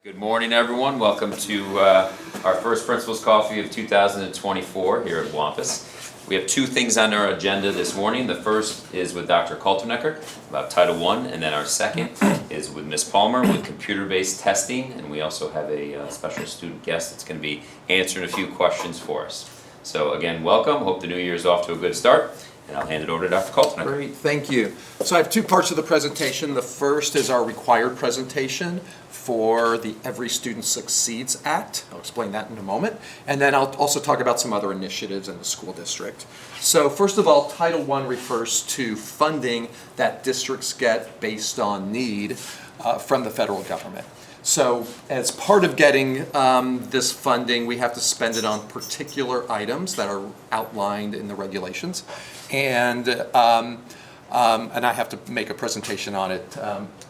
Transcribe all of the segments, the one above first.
Good morning, everyone. Welcome to our first Principals Coffee of 2024 here at Wampus. We have two things on our agenda this morning. The first is with Dr. Kaltenecker about Title I, and then our second is with Ms. Palmer with computer-based testing, and we also have a special student guest that's going to be answering a few questions for us. So again, welcome. Hope the new year is off to a good start. And I'll hand it over to Dr. Kaltenecker. Great, thank you. So I have two parts of the presentation. The first is our required presentation for the Every Student Succeeds Act. I'll explain that in a moment. And then I'll also talk about some other initiatives in the school district. So first of all, Title I refers to funding that districts get based on need from the federal government. So as part of getting this funding, we have to spend it on particular items that are outlined in the regulations. And I have to make a presentation on it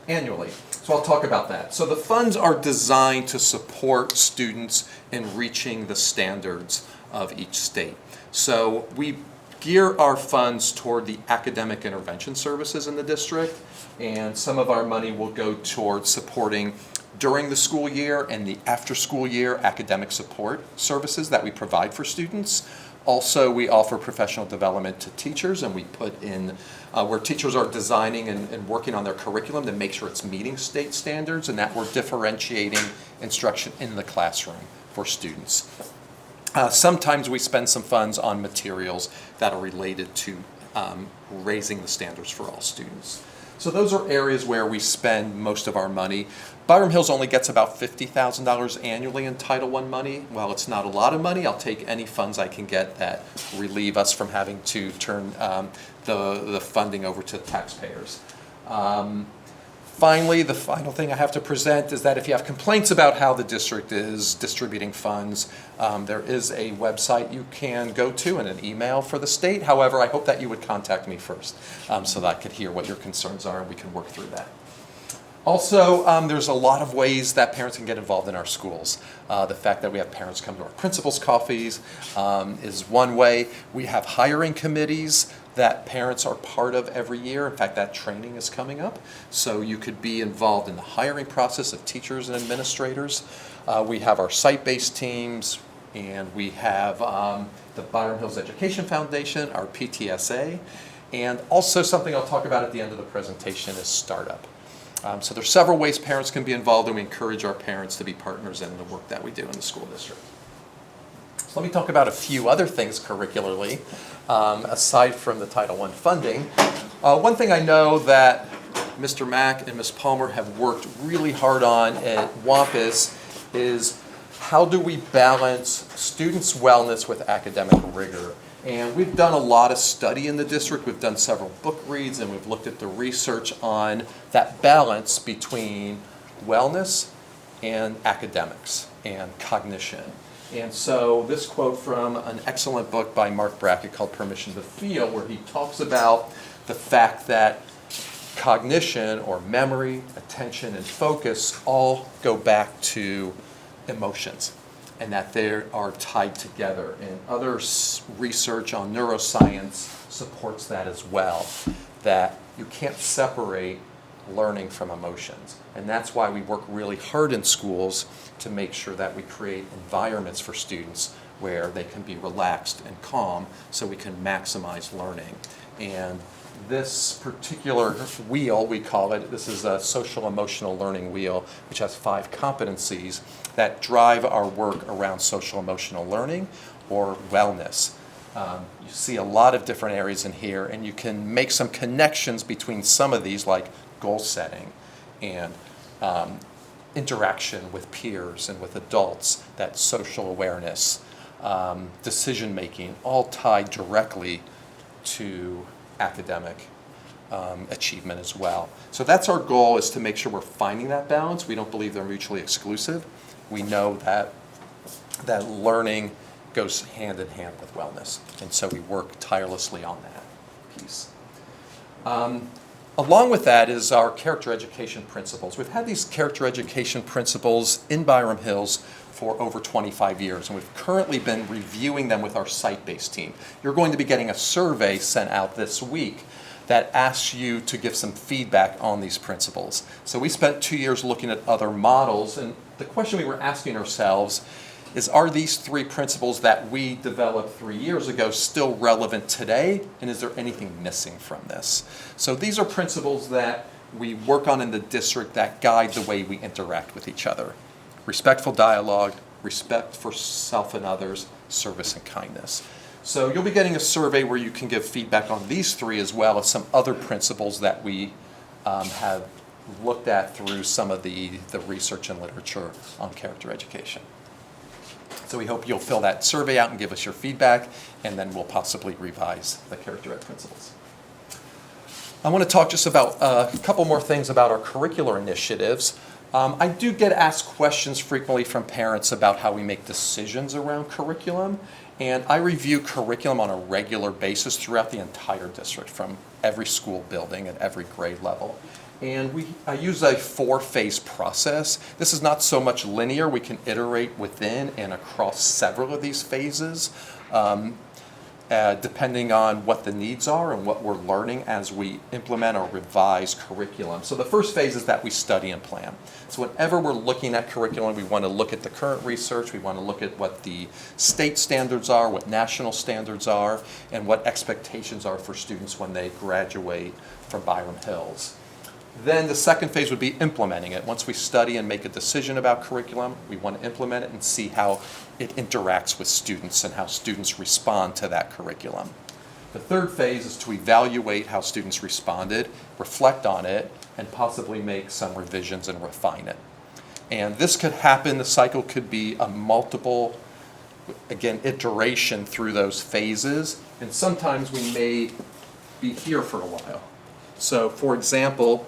annually. So I'll talk about that. So the funds are designed to support students in reaching the standards of each state. So we gear our funds toward the academic intervention services in the district, and some of our money will go towards supporting during the school year and the after school year academic support services that we provide for students. Also, we offer professional development to teachers, and we put in where teachers are designing and working on their curriculum to make sure it's meeting state standards, and that we're differentiating instruction in the classroom for students. Sometimes we spend some funds on materials that are related to raising the standards for all students. So those are areas where we spend most of our money. Byram Hills only gets about $50,000 annually in Title I money. While it's not a lot of money, I'll take any funds I can get that relieve us from having to turn the funding over to taxpayers. Finally, the final thing I have to present is that if you have complaints about how the district is distributing funds, there is a website you can go to and an email for the state. However, I hope that you would contact me first so that I could hear what your concerns are and we can work through that. Also, there's a lot of ways that parents can get involved in our schools. The fact that we have parents come to our principals' coffees is one way. We have hiring committees that parents are part of every year. In fact, that training is coming up. So you could be involved in the hiring process of teachers and administrators. We have our site-based teams, and we have the Byram Hills Education Foundation, our PTSA, and also something I'll talk about at the end of the presentation is startup. So there's several ways parents can be involved, and we encourage our parents to be partners in the work that we do in the school district. So let me talk about a few other things curricularly, aside from the Title I funding. One thing I know that Mr. Mack and Ms. Palmer have worked really hard on at Wampus is how do we balance students' wellness with academic rigor? And we've done a lot of study in the district. We've done several book reads, and we've looked at the research on that balance between wellness and academics and cognition. And so this quote from an excellent book by Mark Brackett called Permission to Feel, where he talks about the fact that cognition or memory, attention, and focus all go back to emotions, and that they are tied together. And other research on neuroscience supports that as well, that you can't separate learning from emotions. And that's why we work really hard in schools to make sure that we create environments for students where they can be relaxed and calm so we can maximize learning. And this particular wheel, we call it, this is a social emotional learning wheel, which has 5 competencies that drive our work around social emotional learning or wellness. You see a lot of different areas in here, and you can make some connections between some of these, like goal setting and interaction with peers and with adults, that social awareness, decision making, all tied directly to academic achievement as well. So that's our goal, is to make sure we're finding that balance. We don't believe they're mutually exclusive. We know that learning goes hand in hand with wellness, and so we work tirelessly on that piece. Along with that is our character education principles. We've had these character education principles in Byram Hills for over 25 years, and we've currently been reviewing them with our site-based team. You're going to be getting a survey sent out this week that asks you to give some feedback on these principles. So we spent 2 years looking at other models, and the question we were asking ourselves is, are these 3 principles that we developed 3 years ago still relevant today, and is there anything missing from this? So these are principles that we work on in the district that guide the way we interact with each other. Respectful dialogue, respect for self and others, service and kindness. So you'll be getting a survey where you can give feedback on these 3 as well as some other principles that we have looked at through some of the research and literature on character education. So we hope you'll fill that survey out and give us your feedback, and then we'll possibly revise the character ed principles. I want to talk just about a couple more things about our curricular initiatives. I do get asked questions frequently from parents about how we make decisions around curriculum, and I review curriculum on a regular basis throughout the entire district, from every school building at every grade level. And I use a 4-phase process. This is not so much linear. We can iterate within and across several of these phases, depending on what the needs are and what we're learning as we implement or revise curriculum. So the first phase is that we study and plan. So whenever we're looking at curriculum, we want to look at the current research, we want to look at what the state standards are, what national standards are, and what expectations are for students when they graduate from Byram Hills. Then the second phase would be implementing it. Once we study and make a decision about curriculum, we want to implement it and see how it interacts with students and how students respond to that curriculum. The third phase is to evaluate how students responded, reflect on it, and possibly make some revisions and refine it. And this could happen, the cycle could be a multiple, again, iteration through those phases, and sometimes we may be here for a while. So for example,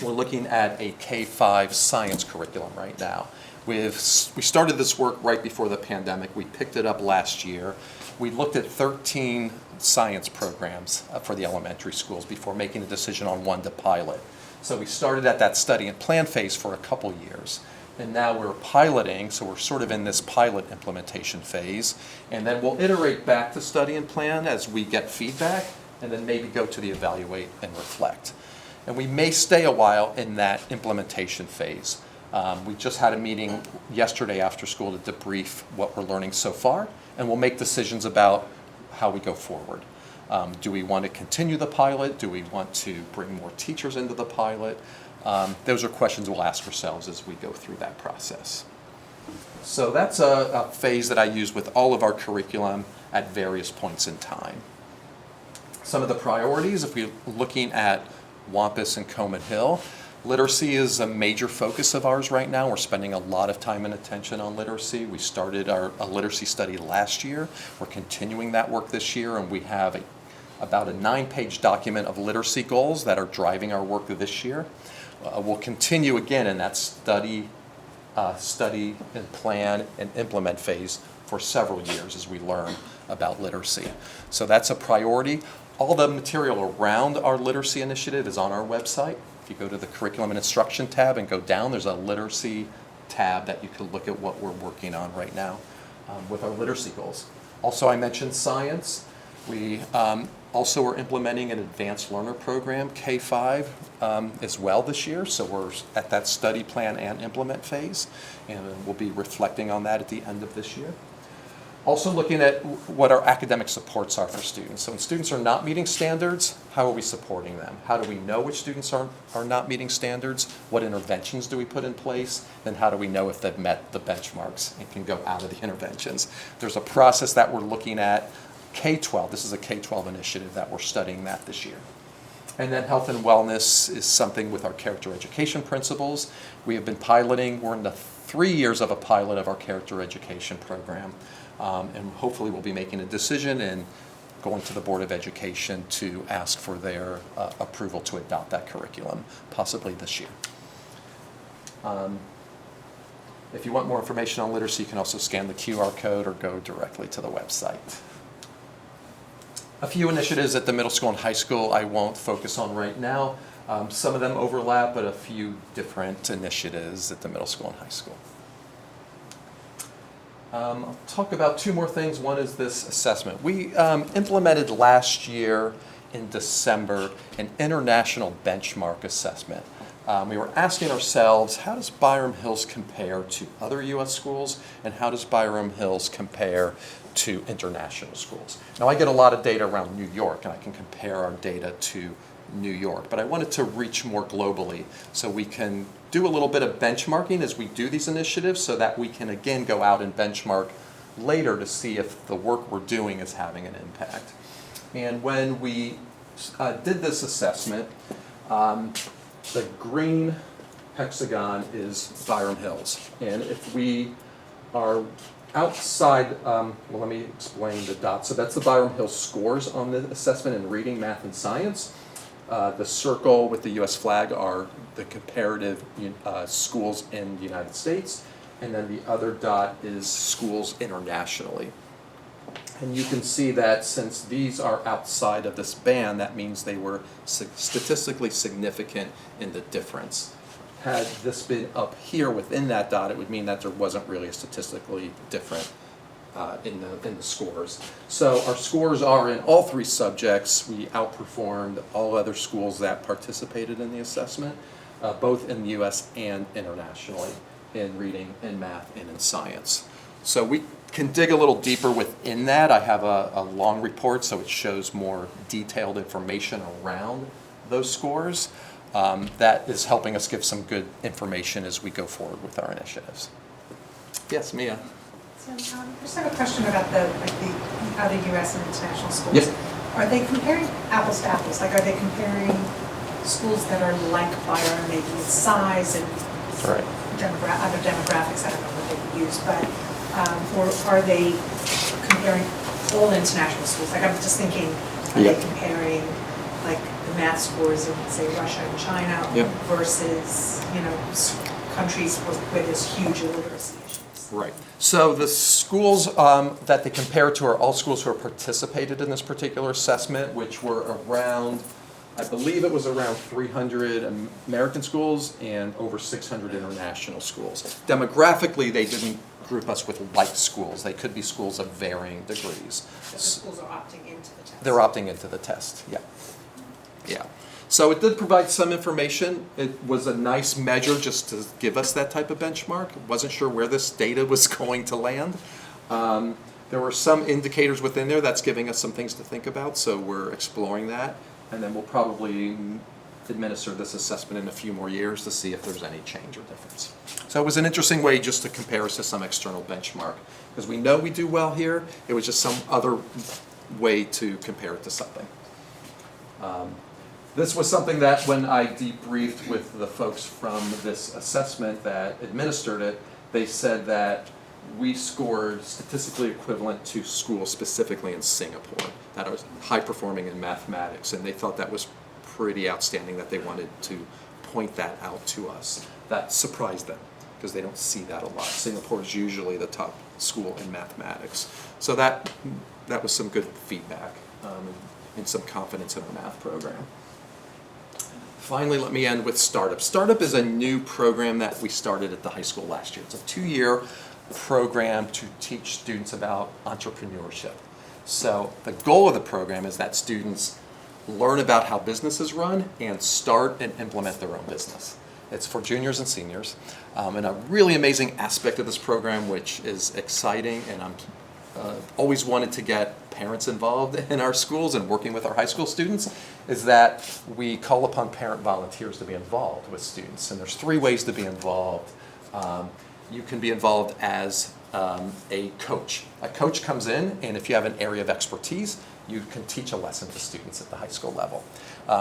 we're looking at a K-5 science curriculum right now. We started this work right before the pandemic. We picked it up last year. We looked at 13 science programs for the elementary schools before making a decision on one to pilot. So we started at that study and plan phase for a couple years. And now we're piloting, so we're sort of in this pilot implementation phase. And then we'll iterate back to study and plan as we get feedback, and then maybe go to the evaluate and reflect. And we may stay a while in that implementation phase. We just had a meeting yesterday after school to debrief what we're learning so far, and we'll make decisions about how we go forward. Do we want to continue the pilot? Do we want to bring more teachers into the pilot? Those are questions we'll ask ourselves as we go through that process. So that's a phase that I use with all of our curriculum at various points in time. Some of the priorities, if we're looking at Wampus and Coman Hill, literacy is a major focus of ours right now. We're spending a lot of time and attention on literacy. We started a literacy study last year. We're continuing that work this year, and we have about a 9-page document of literacy goals that are driving our work this year. We'll continue again in that study and plan and implement phase for several years as we learn about literacy. So that's a priority. All the material around our literacy initiative is on our website. If you go to the curriculum and instruction tab and go down, there's a literacy tab that you can look at what we're working on right now with our literacy goals. Also, I mentioned science. We also are implementing an advanced learner program, K-5, as well this year. So we're at that study plan and implement phase, and we'll be reflecting on that at the end of this year. Also looking at what our academic supports are for students. So when students are not meeting standards, how are we supporting them? How do we know which students are not meeting standards? What interventions do we put in place? And how do we know if they've met the benchmarks and can go out of the interventions? There's a process that we're looking at. K-12, this is a K-12 initiative that we're studying that this year. And then health and wellness is something with our character education principles. We have been piloting, we're in the 3 years of a pilot of our character education program. And hopefully we'll be making a decision and going to the Board of Education to ask for their approval to adopt that curriculum, possibly this year. If you want more information on literacy, you can also scan the QR code or go directly to the website. A few initiatives at the middle school and high school I won't focus on right now. Some of them overlap, but a few different initiatives at the middle school and high school. I'll talk about 2 more things. One is this assessment. We implemented last year in December an international benchmark assessment. we were asking ourselves, how does Byram Hills compare to other U.S. schools, and how does Byram Hills compare to international schools? Now, I get a lot of data around New York, and I can compare our data to New York, but I wanted to reach more globally so we can do a little bit of benchmarking as we do these initiatives so that we can, again, go out and benchmark later to see if the work we're doing is having an impact. And when we did this assessment, the green hexagon is Byram Hills. And if we are outside, well, let me explain the dots. So that's the Byram Hills scores on the assessment in reading, math, and science. The circle with the U.S. flag are the comparative schools in the United States. And then the other dot is schools internationally. And you can see that since these are outside of this band, that means they were statistically significant in the difference. Had this been up here within that dot, it would mean that there wasn't really a statistically different in the scores. So our scores are in all three subjects. We outperformed all other schools that participated in the assessment, both in the U.S. and internationally, in reading, in math, and in science. So we can dig a little deeper within that. I have a long report, so it shows more detailed information around those scores. That is helping us give some good information as we go forward with our initiatives. Yes, Mia? So, I just have a question about the other U.S. and international schools. Yes. Are they comparing apples to apples? Like, are they comparing schools that are like Byram, maybe in size and Right. other demographics? I don't know what they would use, but or are they comparing all international schools? Like, I'm just thinking, are they comparing like the math scores in, say, Russia and China versus, you know, countries where there's huge illiteracy issues? Right. So the schools that they compare to are all schools who have participated in this particular assessment, which were around, I believe it was around 300 American schools and over 600 international schools. Demographically, they didn't group us with like schools. They could be schools of varying degrees. So the schools are opting into the test? They're opting into the test, yeah. Yeah. So it did provide some information. It was a nice measure just to give us that type of benchmark. Wasn't sure where this data was going to land. There were some indicators within there that's giving us some things to think about, so we're exploring that. And then we'll probably administer this assessment in a few more years to see if there's any change or difference. So it was an interesting way just to compare us to some external benchmark. Because we know we do well here, it was just some other way to compare it to something. This was something that when I debriefed with the folks from this assessment that administered it, they said that we scored statistically equivalent to schools specifically in Singapore that was high performing in mathematics, and they thought that was pretty outstanding that they wanted to point that out to us. That surprised them because they don't see that a lot. Singapore is usually the top school in mathematics. So that was some good feedback and some confidence in our math program. Finally, let me end with Startup. Startup is a new program that we started at the high school last year. It's a 2-year program to teach students about entrepreneurship. So the goal of the program is that students learn about how businesses run and start and implement their own business. It's for juniors and seniors. And a really amazing aspect of this program, which is exciting, and I'm always wanted to get parents involved in our schools and working with our high school students, is that we call upon parent volunteers to be involved with students. And there's 3 ways to be involved. You can be involved as a coach. A coach comes in, and if you have an area of expertise, you can teach a lesson to students at the high school level.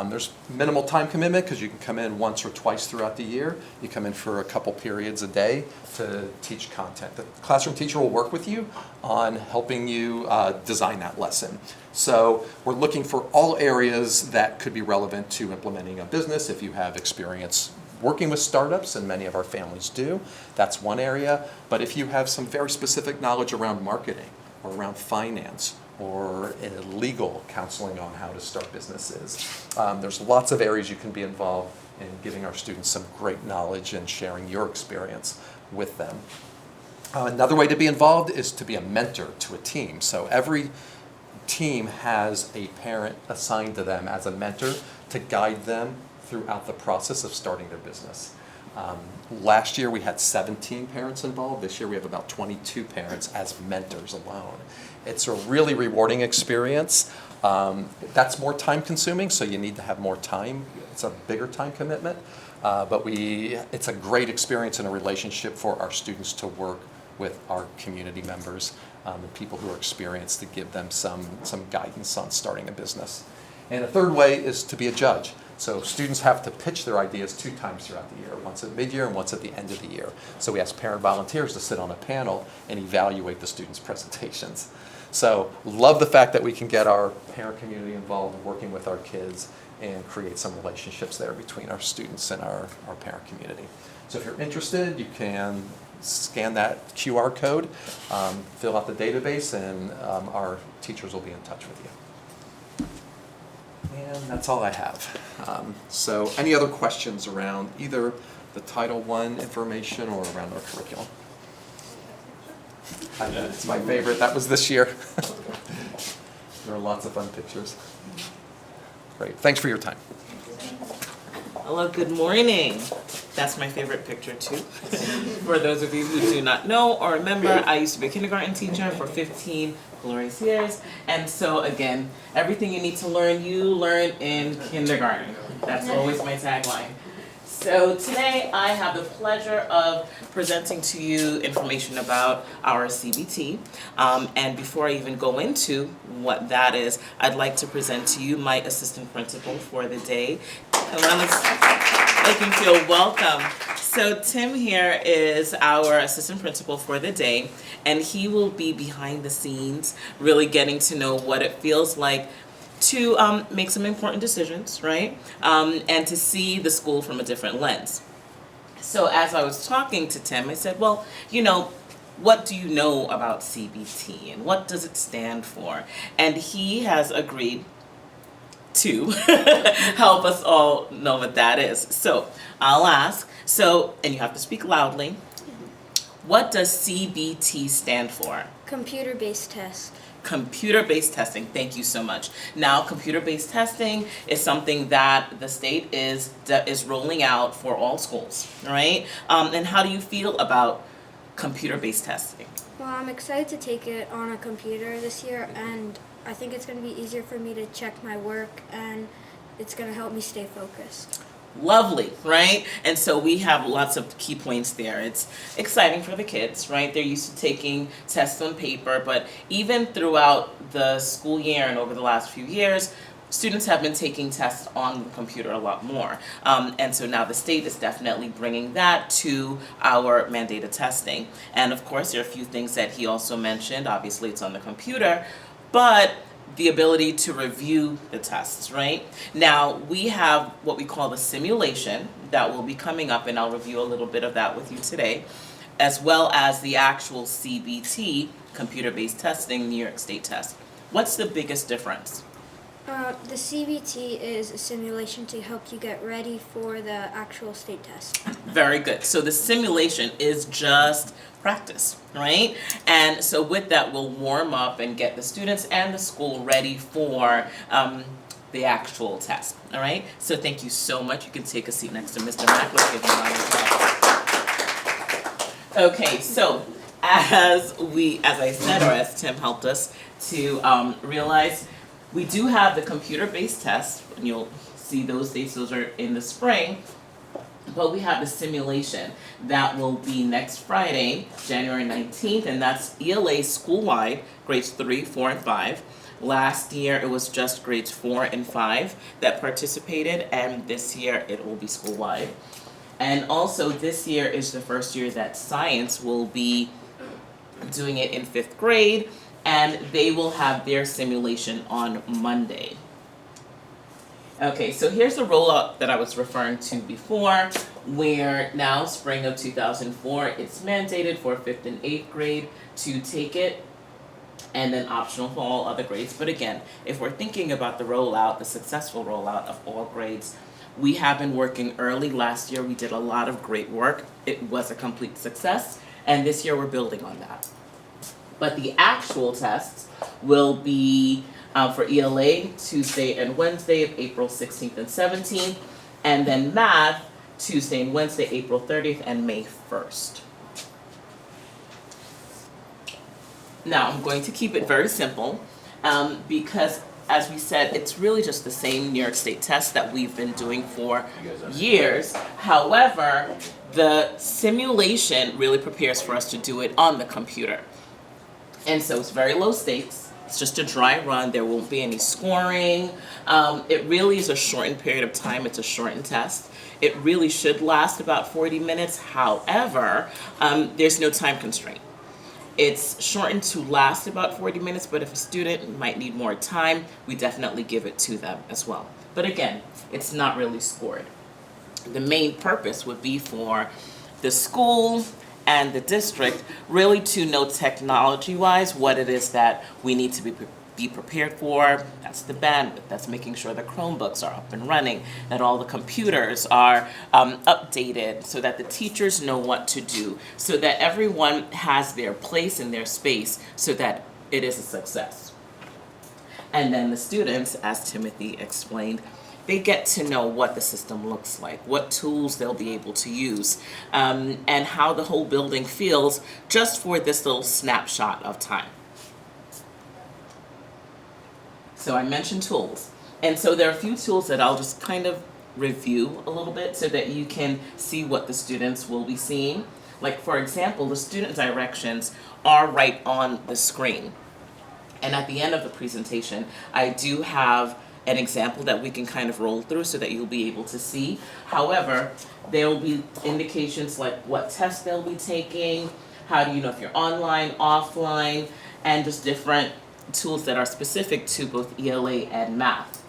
There's minimal time commitment because you can come in once or twice throughout the year. You come in for a couple periods a day to teach content. The classroom teacher will work with you on helping you design that lesson. So we're looking for all areas that could be relevant to implementing a business. If you have experience working with startups, and many of our families do, that's one area. But if you have some very specific knowledge around marketing or around finance or legal counseling on how to start businesses, there's lots of areas you can be involved in giving our students some great knowledge and sharing your experience with them. Another way to be involved is to be a mentor to a team. So every team has a parent assigned to them as a mentor to guide them throughout the process of starting their business. Last year, we had 17 parents involved. This year, we have about 22 parents as mentors alone. It's a really rewarding experience. That's more time consuming, so you need to have more time. It's a bigger time commitment, but it's a great experience and a relationship for our students to work with our community members and people who are experienced to give them some guidance on starting a business. And a third way is to be a judge. So students have to pitch their ideas 2 times throughout the year, once at mid-year and once at the end of the year. So we ask parent volunteers to sit on a panel and evaluate the students' presentations. So love the fact that we can get our parent community involved working with our kids and create some relationships there between our students and our parent community. So if you're interested, you can scan that QR code, fill out the database, and our teachers will be in touch with you. And that's all I have. So any other questions around either the Title I information or around our curriculum? It's my favorite. That was this year. There are lots of fun pictures. Great. Thanks for your time. Hello, good morning. That's my favorite picture too. For those of you who do not know or remember, I used to be a kindergarten teacher for 15 glorious years. And so again, everything you need to learn, you learn in kindergarten. That's always my tagline. So today I have the pleasure of presenting to you information about our CBT. And before I even go into what that is, I'd like to present to you my assistant principal for the day. And let's make him feel welcome. So Tim here is our assistant principal for the day, and he will be behind the scenes, really getting to know what it feels like to make some important decisions, right? And to see the school from a different lens. So as I was talking to Tim, I said, well, you know, what do you know about CBT and what does it stand for? And he has agreed to help us all know what that is. So I'll ask, and you have to speak loudly, what does CBT stand for? Computer-based test. Computer-based testing, thank you so much. Now, computer-based testing is something that the state is rolling out for all schools, right? And how do you feel about computer-based testing? Well, I'm excited to take it on a computer this year, and I think it's going to be easier for me to check my work, and it's going to help me stay focused. Lovely, right? And so we have lots of key points there. It's exciting for the kids, right? They're used to taking tests on paper, but even throughout the school year and over the last few years, students have been taking tests on the computer a lot more. And so now the state is definitely bringing that to our mandated testing. And of course, there are a few things that he also mentioned. Obviously, it's on the computer, but the ability to review the tests, right? Now, we have what we call the simulation that will be coming up, and I'll review a little bit of that with you today, as well as the actual CBT, computer-based testing, New York State test. What's the biggest difference? The CBT is a simulation to help you get ready for the actual state test. Very good. So the simulation is just practice, right? And so with that, we'll warm up and get the students and the school ready for the actual test, all right? So thank you so much. You can take a seat next to Mr. Mack. Let's give him a round of applause. Okay, so as I said, or as Tim helped us to realize, we do have the computer-based test, and you'll see those dates, those are in the spring, but we have the simulation that will be next Friday, January 19th, and that's ELA school-wide, grades 3, 4, and 5. Last year, it was just grades 4 and 5 that participated, and this year it will be school-wide. And also, this year is the first year that science will be doing it in 5th grade, and they will have their simulation on Monday. Okay, so here's the rollout that I was referring to before, where now, spring of 2004, it's mandated for 5th and 8th grade to take it, and then optional for all other grades. But again, if we're thinking about the rollout, the successful rollout of all grades, we have been working early. Last year, we did a lot of great work. It was a complete success, and this year we're building on that. But the actual tests will be for ELA Tuesday and Wednesday of April 16th and 17th, And then math, Tuesday and Wednesday, April 30th and May 1st. Now, I'm going to keep it very simple because, as we said, it's really just the same New York State test that we've been doing for years. However, the simulation really prepares for us to do it on the computer. And so it's very low stakes. It's just a dry run. There won't be any scoring. It really is a shortened period of time. It's a shortened test. It really should last about 40 minutes. However, there's no time constraint. It's shortened to last about 40 minutes, but if a student might need more time, we definitely give it to them as well. But again, it's not really scored. The main purpose would be for the school and the district really to know technology-wise what it is that we need to be prepared for. That's the bandwidth. That's making sure the Chromebooks are up and running, that all the computers are updated so that the teachers know what to do, so that everyone has their place in their space so that it is a success. And then the students, as Timothy explained, they get to know what the system looks like, what tools they'll be able to use, and how the whole building feels just for this little snapshot of time. So I mentioned tools. And so there are a few tools that I'll just kind of review a little bit so that you can see what the students will be seeing. Like, for example, the student directions are right on the screen. And at the end of the presentation, I do have an example that we can kind of roll through so that you'll be able to see. However, there will be indications like what test they'll be taking, how do you know if you're online, offline, and just different tools that are specific to both ELA and math.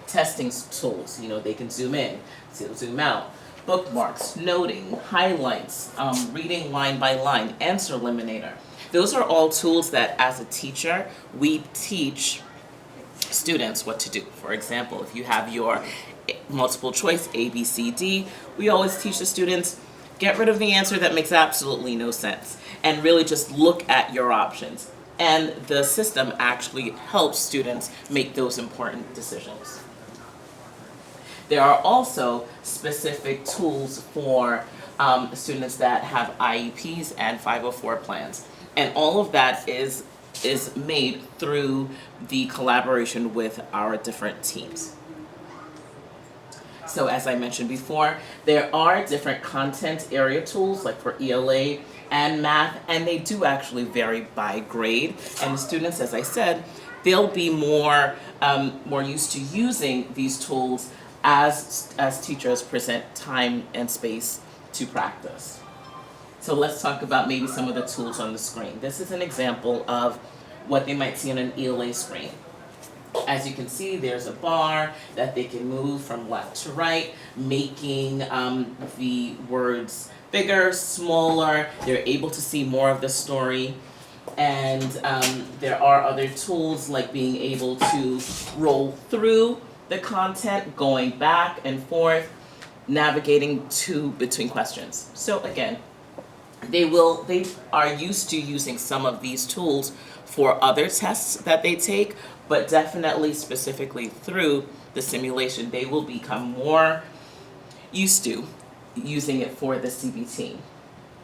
Testing tools, they can zoom in, zoom out, bookmarks, noting, highlights, reading line by line, answer eliminator. Those are all tools that as a teacher, we teach students what to do. For example, if you have your multiple choice A, B, C, D, we always teach the students, get rid of the answer that makes absolutely no sense and really just look at your options. And the system actually helps students make those important decisions. There are also specific tools for students that have IEPs and 504 plans. And all of that is made through the collaboration with our different teams. So as I mentioned before, there are different content area tools like for ELA and math, and they do actually vary by grade. And the students, as I said, they'll be more used to using these tools as teachers present time and space to practice. So let's talk about maybe some of the tools on the screen. This is an example of what they might see on an ELA screen. As you can see, there's a bar that they can move from left to right, making the words bigger, smaller. They're able to see more of the story. And there are other tools like being able to roll through the content, going back and forth, navigating between questions. So again, they are used to using some of these tools for other tests that they take, but definitely specifically through the simulation, they will become more used to using it for the CBT.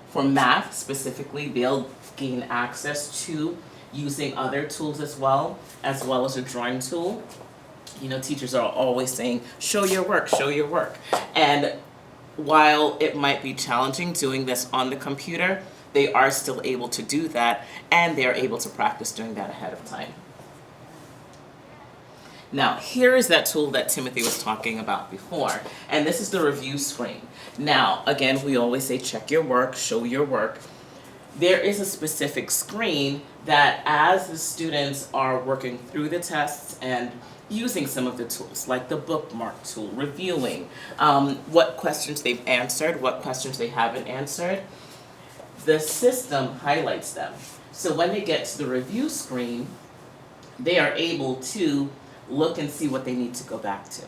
For math specifically, they'll gain access to using other tools as well as a drawing tool. Teachers are always saying, show your work, show your work. And while it might be challenging doing this on the computer, they are still able to do that, and they're able to practice doing that ahead of time. Now, here is that tool that Timothy was talking about before, and this is the review screen. Now, again, we always say check your work, show your work. There is a specific screen that as the students are working through the tests and using some of the tools, like the bookmark tool, reviewing what questions they've answered, what questions they haven't answered, the system highlights them. So when they get to the review screen, they are able to look and see what they need to go back to,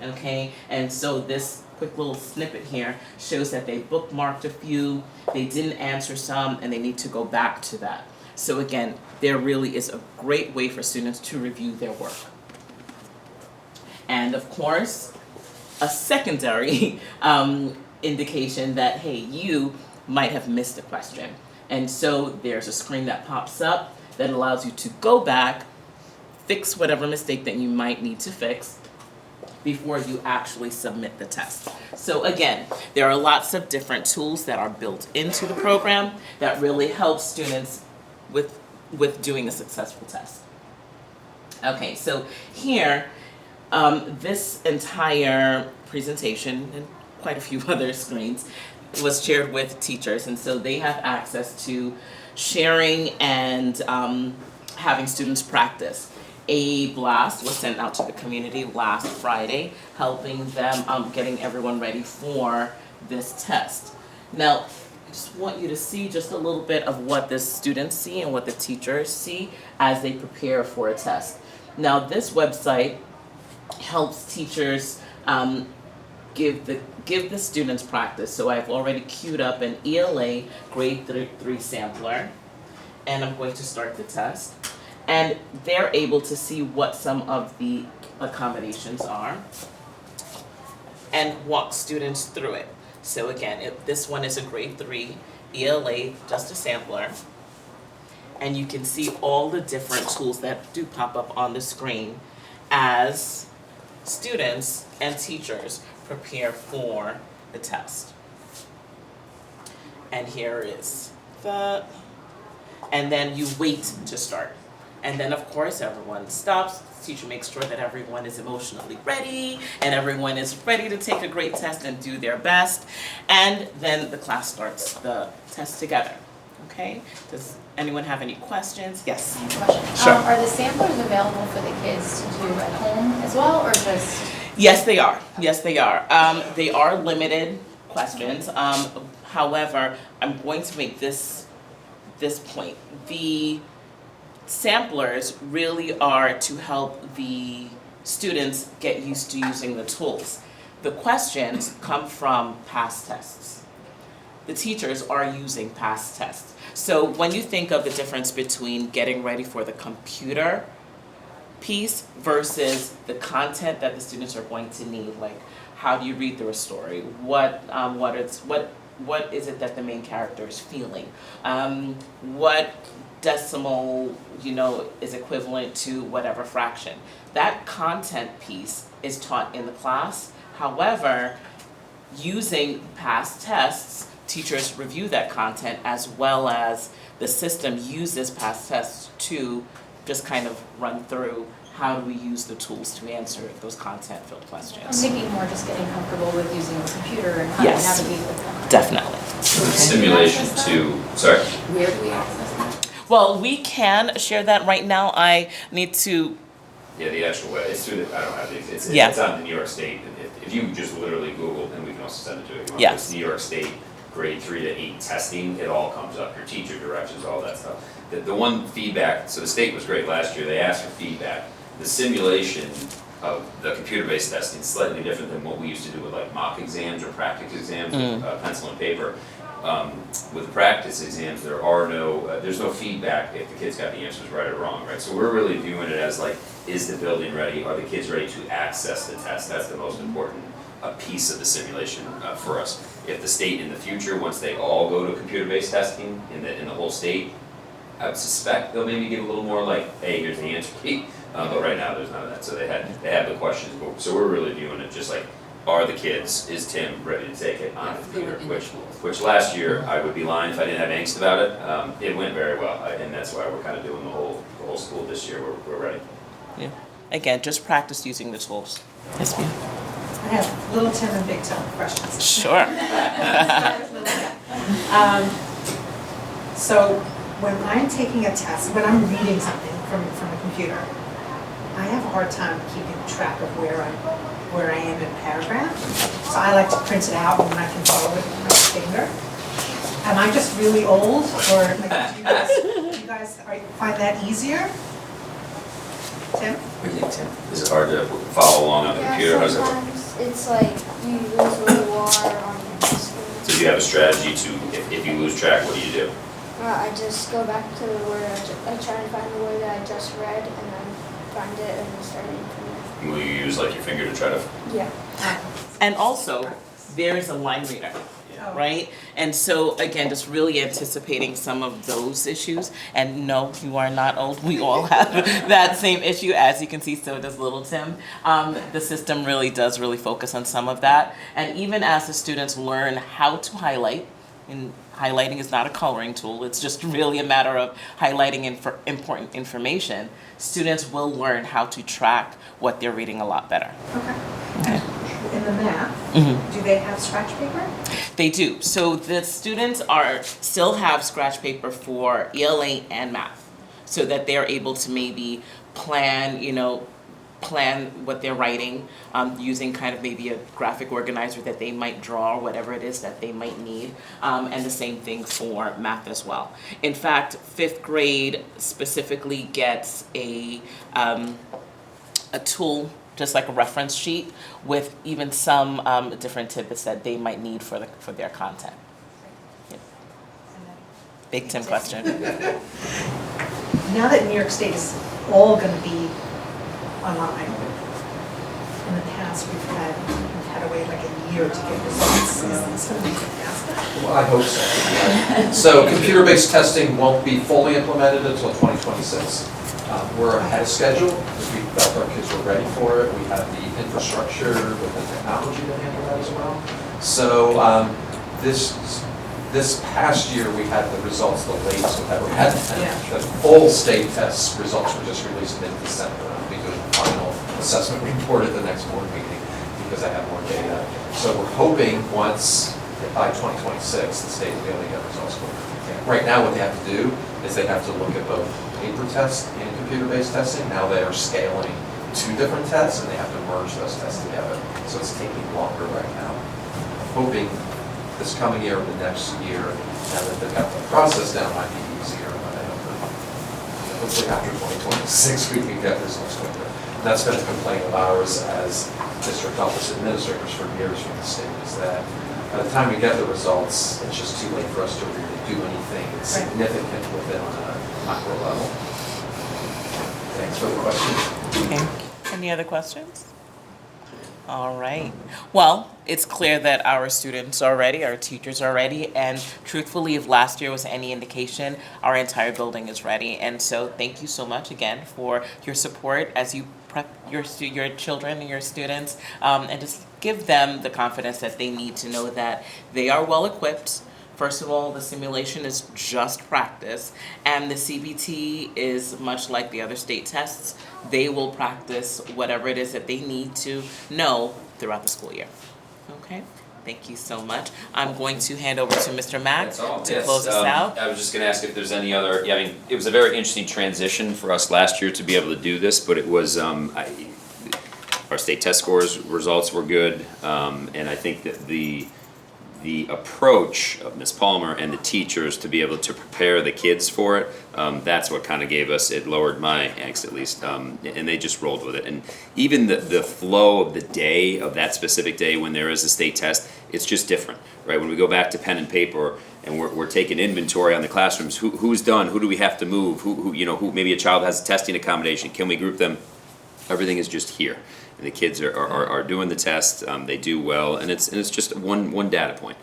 okay? And so this quick little snippet here shows that they bookmarked a few, they didn't answer some, and they need to go back to that. So again, there really is a great way for students to review their work. And of course, a secondary indication that, hey, you might have missed a question. And so there's a screen that pops up that allows you to go back, fix whatever mistake that you might need to fix before you actually submit the test. So again, there are lots of different tools that are built into the program that really help students with doing a successful test. Okay, so here, this entire presentation and quite a few other screens was shared with teachers, and so they have access to sharing and having students practice. A blast was sent out to the community last Friday, helping them getting everyone ready for this test. Now, I just want you to see just a little bit of what the students see and what the teachers see as they prepare for a test. Now, this website helps teachers give the students practice. So I've already queued up an ELA grade 3 sampler, and I'm going to start the test. And they're able to see what some of the accommodations are and walk students through it. So again, this one is a grade 3 ELA, just a sampler. And you can see all the different tools that do pop up on the screen as students and teachers prepare for the test. And here is that. And then you wait to start. And then, of course, everyone stops. The teacher makes sure that everyone is emotionally ready and everyone is ready to take a great test and do their best. And then the class starts the test together. Okay? Does anyone have any questions? Yes? Question. Sure. Are the samplers available for the kids to do at home as well, or just? Yes, they are. Yes, they are. They are limited questions. However, I'm going to make this point. The samplers really are to help the students get used to using the tools. The questions come from past tests. The teachers are using past tests. So when you think of the difference between getting ready for the computer piece versus the content that the students are going to need, like how do you read through a story? What is it that the main character is feeling? What decimal, is equivalent to whatever fraction. That content piece is taught in the class. However, using past tests, teachers review that content as well as the system uses past tests to just kind of run through how do we use the tools to answer those content-filled I'm questions. thinking more just getting comfortable with using a computer and how to Yes. navigate with them. Definitely. Simulation too, sorry. Where do we access that? Well, we can share that right now. I need to, Yeah, the actual way, it's through the, I don't have it, it's Yeah. on the New York State. If you just literally Google, and we can also send it to you. Yes. It's New York State grade 3 to 8 testing, it all comes up, your teacher directions, all that stuff. The one feedback, so the state was great last year, they asked for feedback. The simulation of the computer-based testing is slightly different than what we used to do with like mock exams or practice exams with pencil and paper. With the practice exams, there's no feedback if the kids got the answers right or wrong, right? So we're really viewing it as like, is the building ready? Are the kids ready to access the test? That's the most important piece of the simulation for us. If the state in the future, once they all go to computer-based testing in the whole state, I would suspect they'll maybe give a little more like, hey, here's the answer key. But right now, there's none of that. So they have the questions. So we're really viewing it just like, are the kids, is Tim ready to take it on the computer? Which last year, I would be lying if I didn't have angst about it. It went very well, and that's why we're kind of doing the whole school this year. We're ready. yeah. Again, just practice using the tools. Yes, ma'am. I have little Tim and big Tim questions. Sure. So when I'm taking a test, when I'm reading something from a computer, I have a hard time keeping track of where I am in a paragraph. So I like to print it out and then I can follow it with my finger. Am I just really old, or like, do you guys find that easier? Tim? What do you think, Tim? Is it hard to follow along on the computer? How's it work? Sometimes it's like you lose where you are on the screen. So do you have a strategy to, if you lose track, what do? I just go back to the word I try and find the word that I just read and then find it and start reading from there. Will you use like your finger to try to? Yeah. And also, there's a line reader, right? And so again, just really anticipating some of those issues. And no, you are not old. We all have that same issue. As you can see, so does little Tim. The system really does focus on some of that. And even as the students learn how to highlight, and highlighting is not a coloring tool, it's just really a matter of highlighting important information, students will learn how to track what they're reading a lot better. Okay. In the math, do they have scratch paper? They do. So the students still have scratch paper for ELA and math, so that they're able to maybe plan what they're writing, using kind of maybe a graphic organizer that they might draw, whatever it is that they might need, and the same thing for math as well. In fact, 5th grade specifically gets a tool, just like a reference sheet, with even some different tidbits that they might need for their content. Yep. Big Tim question. Now that New York State is all going to be online, in the past we've had to wait like a year to get results. Is this going to be faster? Well, I hope so. So computer-based testing won't be fully implemented until 2026. We're ahead of schedule because we felt our kids were ready for it. We have the infrastructure with the technology to handle that as well. So this past year we had the results the latest we've ever had. The full state test results were just released mid-December. I'll be doing the final assessment report at the next board meeting because I have more data. So we're hoping once by 2026 the state will be able to get results quicker. Right now what they have to do is they have to look at both paper tests and computer-based testing. Now they are scaling 2 different tests and they have to merge those tests together. So it's taking longer right now. I'm hoping this coming year or the next year, now that they've got the process down, might be easier, but I don't know. Hopefully after 2026 we can get results quicker. And that's been a complaint of ours as district office administrators for years from the state, is that by the time we get the results, it's just too late for us to really do anything significant with it on a macro level. Thanks for the question. Okay. Any other questions? All right. Well, it's clear that our students are ready, our teachers are ready, and truthfully, if last year was any indication, our entire building is ready. And so thank you so much again for your support as you prep your children and your students, and just give them the confidence that they need to know that they are well equipped. First of all, the simulation is just practice, and the CBT is much like the other state tests. They will practice whatever it is that they need to know throughout the school year. Okay, thank you so much. I'm going to hand over to Mr. Mack to close us out. I was just going to ask if there's any other, I mean, it was a very interesting transition for us last year to be able to do this, but it was, our state test scores results were good, and I think that the approach of Ms. Palmer and the teachers to be able to prepare the kids for it, that's what kind of gave us, it lowered my angst at least, and they just rolled with it. And even the flow of the day, of that specific day when there is a state test, it's just different, right? When we go back to pen and paper and we're taking inventory on the classrooms, who's done, who do we have to move, who maybe a child has a testing accommodation, can we group them? Everything is just here. And the kids are doing the test, they do well, and it's just one data point.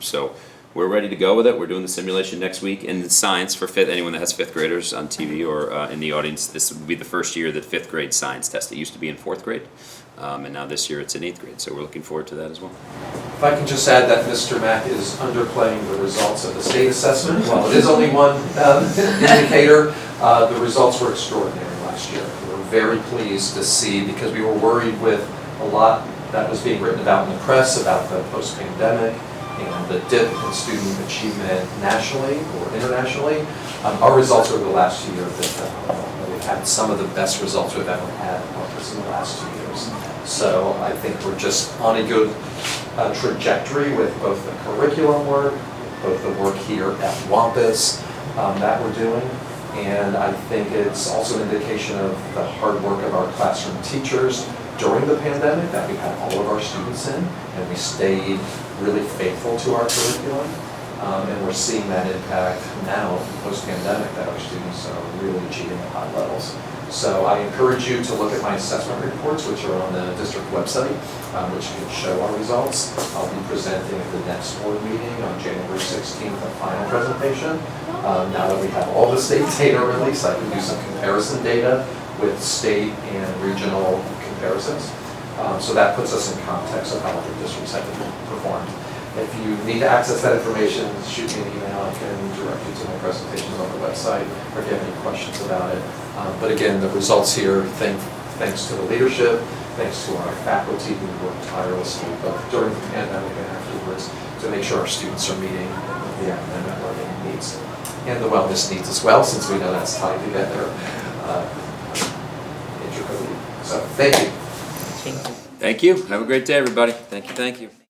So we're ready to go with it. We're doing the simulation next week. And science for anyone that has 5th graders on TV or in the audience, this will be the first year that 5th grade science test. It used to be in 4th grade, and now this year it's in 8th grade. So we're looking forward to that as well. If I can just add that Mr. Mack is underplaying the results of the state assessment. While it is only one indicator, the results were extraordinary last year. Very pleased to see, because we were worried with a lot that was being written about in the press about the post-pandemic and the dip in student achievement nationally or internationally. Our results over the last 2 years have been phenomenal. We've had some of the best results we've ever had in the last 2 years. So I think we're just on a good trajectory with both the curriculum work, both the work here at Wampus that we're doing. And I think it's also an indication of the hard work of our classroom teachers during the pandemic that we had all of our students in, and we stayed really faithful to our curriculum. And we're seeing that impact now, post-pandemic, that our students are really achieving at high levels. So I encourage you to look at my assessment reports, which are on the district website, which can show our results. I'll be presenting at the next board meeting on January 16th, a final presentation. Now that we have all the state data released, I can do some comparison data with state and regional comparisons. So that puts us in context of how other districts have performed. If you need to access that information, shoot me an email. I can direct you to my presentations on the website, or if you have any questions about it. But again, the results here, thanks to the leadership, thanks to our faculty who worked tirelessly both during the pandemic and afterwards to make sure our students are meeting the academic learning needs and the wellness needs as well, since we know that's tied together intricately. So thank you. Thank you. Have a great day, everybody. Thank you.